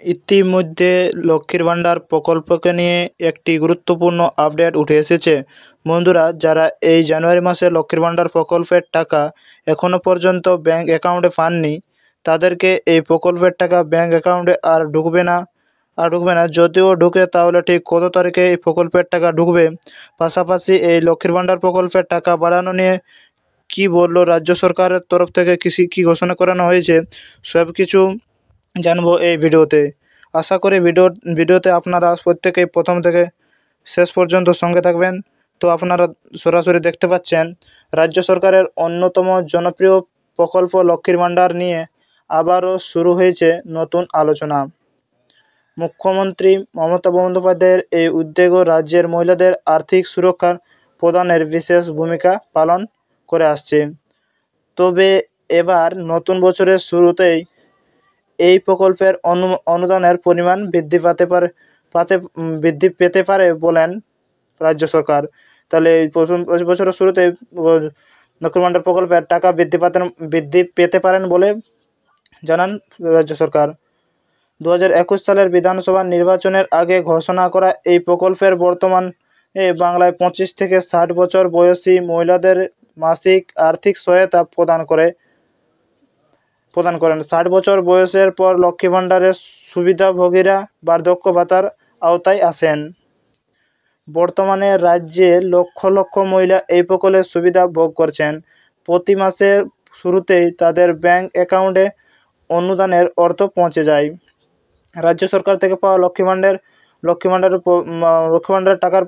ইতিমধ্যে লক্ষ্মীর ভাণ্ডার প্রকল্পকে নিয়ে একটি গুরুত্বপূর্ণ আপডেট উঠে এসেছে। বন্ধুরা, যারা এই জানুয়ারি মাসে লক্ষ্মীর ভাণ্ডার প্রকল্পের টাকা এখনও পর্যন্ত ব্যাংক অ্যাকাউন্টে পাননি, তাদেরকে এই প্রকল্পের টাকা ব্যাংক অ্যাকাউন্টে আর ঢুকবে না। যদিও ঢুকে, তাহলে ঠিক কত তারিখে এই প্রকল্পের টাকা ঢুকবে, পাশাপাশি এই লক্ষ্মীর ভাণ্ডার প্রকল্পের টাকা বাড়ানো নিয়ে কী বলল রাজ্য সরকারের তরফ থেকে, কী ঘোষণা করানো হয়েছে, সব কিছু জানবো এই ভিডিওতে। আশা করি ভিডিওতে আপনারা প্রত্যেকেই প্রথম থেকে শেষ পর্যন্ত সঙ্গে থাকবেন। তো আপনারা সরাসরি দেখতে পাচ্ছেন, রাজ্য সরকারের অন্যতম জনপ্রিয় প্রকল্প লক্ষ্মীর ভাণ্ডার নিয়ে আবারও শুরু হয়েছে নতুন আলোচনা। মুখ্যমন্ত্রী মমতা বন্দ্যোপাধ্যায়ের এই উদ্যোগও রাজ্যের মহিলাদের আর্থিক সুরক্ষা প্রদানের বিশেষ ভূমিকা পালন করে আসছে। তবে এবার নতুন বছরের শুরুতেই এই প্রকল্পের অনুদানের পরিমাণ বৃদ্ধি পেতে পারে বলেন রাজ্য সরকার। তাহলে এই প্রথম বছরের শুরুতে লক্ষ্মীর ভাণ্ডার প্রকল্পের টাকা বৃদ্ধি পেতে পারেন বলে জানান রাজ্য সরকার। 2021 সালের বিধানসভা নির্বাচনের আগে ঘোষণা করা এই প্রকল্পের বর্তমানে বাংলায় 25 থেকে 60 বছর বয়সী মহিলাদের মাসিক আর্থিক সহায়তা প্রদান করেন। 60 বছর বয়সের পর লক্ষ্মী ভাণ্ডারের সুবিধাভোগীরা বার্ধক্য ভাতার আওতায় আসেন। বর্তমানে রাজ্যে লক্ষ লক্ষ মহিলা এই প্রকল্পের সুবিধা ভোগ করছেন। প্রতি মাসের শুরুতেই তাদের ব্যাংক অ্যাকাউন্টে অনুদানের অর্থ পৌঁছে যায়। রাজ্য সরকার থেকে পাওয়া লক্ষ্মী ভাণ্ডারের টাকার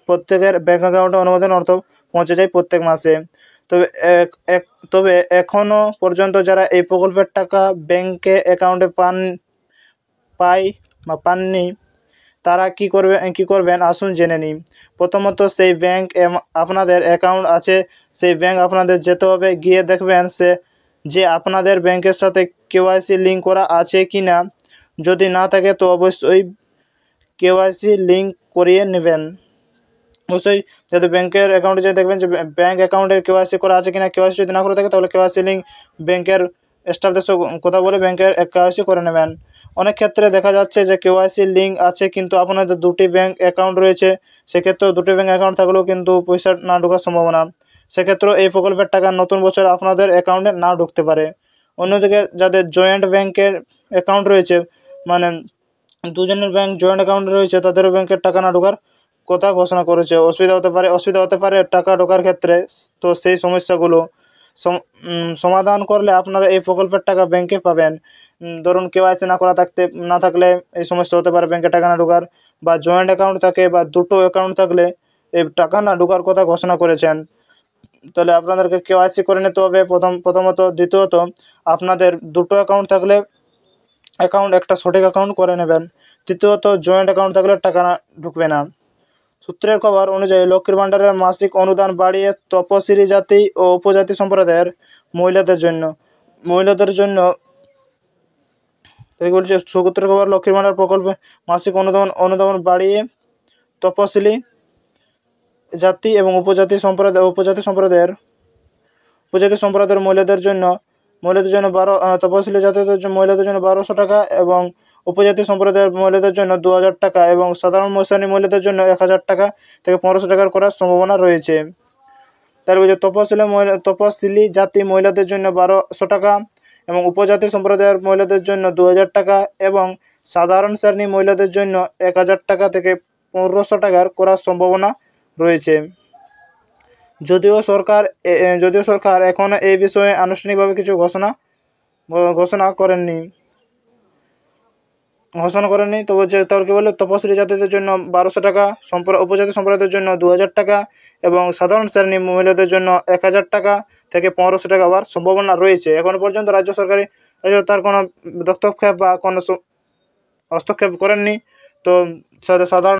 প্রত্যেকের ব্যাংক অ্যাকাউন্টে অনুমোদন অর্থ পৌঁছে যায় প্রত্যেক মাসে। তবে এখনও পর্যন্ত যারা এই প্রকল্পের টাকা ব্যাংকে অ্যাকাউন্টে পাননি, তারা কি করবেন আসুন জেনে নিই। প্রথমত, সেই ব্যাংক আপনাদের অ্যাকাউন্ট আছে, সেই ব্যাংক আপনাদের যেতে হবে। গিয়ে দেখবেন যে আপনাদের ব্যাংকের সাথে কেওয়াইসি লিঙ্ক করা আছে কি না। যদি না থাকে তো অবশ্যই কেওয়াইসি লিঙ্ক করিয়ে নেবেন। অবশ্যই যদি ব্যাংকের অ্যাকাউন্টে যেয়ে দেখবেন যে ব্যাংক অ্যাকাউন্টে কেওয়াইসি করা আছে কিনা। কেওয়াইসি যদি না করে থাকে, তাহলে কেওয়াইসি লিঙ্ক ব্যাংকের স্টাফদের সঙ্গে কথা বলে ব্যাংকের কেওয়াইসি করে নেবেন। অনেক ক্ষেত্রে দেখা যাচ্ছে যে কেওয়াইসি লিঙ্ক আছে, কিন্তু আপনাদের দুটি ব্যাংক অ্যাকাউন্ট রয়েছে। সেক্ষেত্রেও দুটি ব্যাংক অ্যাকাউন্ট থাকলেও কিন্তু পয়সা না ঢোকার সম্ভাবনা। সেক্ষেত্রেও এই প্রকল্পের টাকা নতুন বছর আপনাদের অ্যাকাউন্টে না ঢুকতে পারে। অন্যদিকে যাদের জয়েন্ট ব্যাংকের অ্যাকাউন্ট রয়েছে, মানে দুজনের ব্যাংক জয়েন্ট অ্যাকাউন্ট রয়েছে, তাদেরও ব্যাংকের টাকা না ঢোকার কথা ঘোষণা করেছে। অসুবিধা হতে পারে টাকা ঢোকার ক্ষেত্রে। তো সেই সমস্যাগুলো সমাধান করলে আপনারা এই প্রকল্পের টাকা ব্যাংকে পাবেন। ধরুন, কেওয়াইসি না থাকলে এই সমস্যা হতে পারে ব্যাংকে টাকা না ঢোকার, বা জয়েন্ট অ্যাকাউন্ট থাকে বা দুটো অ্যাকাউন্ট থাকলে এই টাকা না ঢোকার কথা ঘোষণা করেছেন। তাহলে আপনাদেরকে কেওয়াইসি করে নিতে হবে প্রথমত। দ্বিতীয়ত, আপনাদের দুটো অ্যাকাউন্ট থাকলে একটা সঠিক অ্যাকাউন্ট করে নেবেন। তৃতীয়ত, জয়েন্ট অ্যাকাউন্ট থাকলে টাকা ঢুকবে না। সূত্রের খবর অনুযায়ী লক্ষ্মীর ভাণ্ডারের মাসিক অনুদান বাড়িয়ে তপশিলি জাতি ও উপজাতি সম্প্রদায়ের মহিলাদের জন্য বলছে। সূত্রের খবর, লক্ষ্মীর ভাণ্ডার প্রকল্পে মাসিক অনুদান বাড়িয়ে তপশিলি জাতি এবং উপজাতি সম্প্রদায়ের মহিলাদের জন্য তপশিলি জাতিদের মহিলাদের জন্য 1200 টাকা এবং উপজাতি সম্প্রদায়ের মহিলাদের জন্য 2000 টাকা এবং সাধারণ শ্রেণী মহিলাদের জন্য 1000 টাকা থেকে 1500 টাকার করার সম্ভাবনা রয়েছে। তার বলছে তপশিলি জাতি মহিলাদের জন্য 1200 টাকা এবং উপজাতি সম্প্রদায়ের মহিলাদের জন্য 2000 টাকা এবং সাধারণ শ্রেণী মহিলাদের জন্য 1000 টাকা থেকে 1500 টাকার করার সম্ভাবনা রয়েছে। যদিও সরকার এখনও এই বিষয়ে আনুষ্ঠানিকভাবে কিছু ঘোষণা করেননি। তো বলছে, তাহলে কি বললো, তপশিলি জাতিদের জন্য 1200 টাকা, উপজাতি সম্প্রদায়ের জন্য 2000 টাকা এবং সাধারণ শ্রেণী মহিলাদের জন্য 1000 টাকা থেকে 1500 টাকা হওয়ার সম্ভাবনা রয়েছে। এখনও পর্যন্ত রাজ্য তার কোনো হস্তক্ষেপ বা কোনো হস্তক্ষেপ করেননি। তো সাধারণ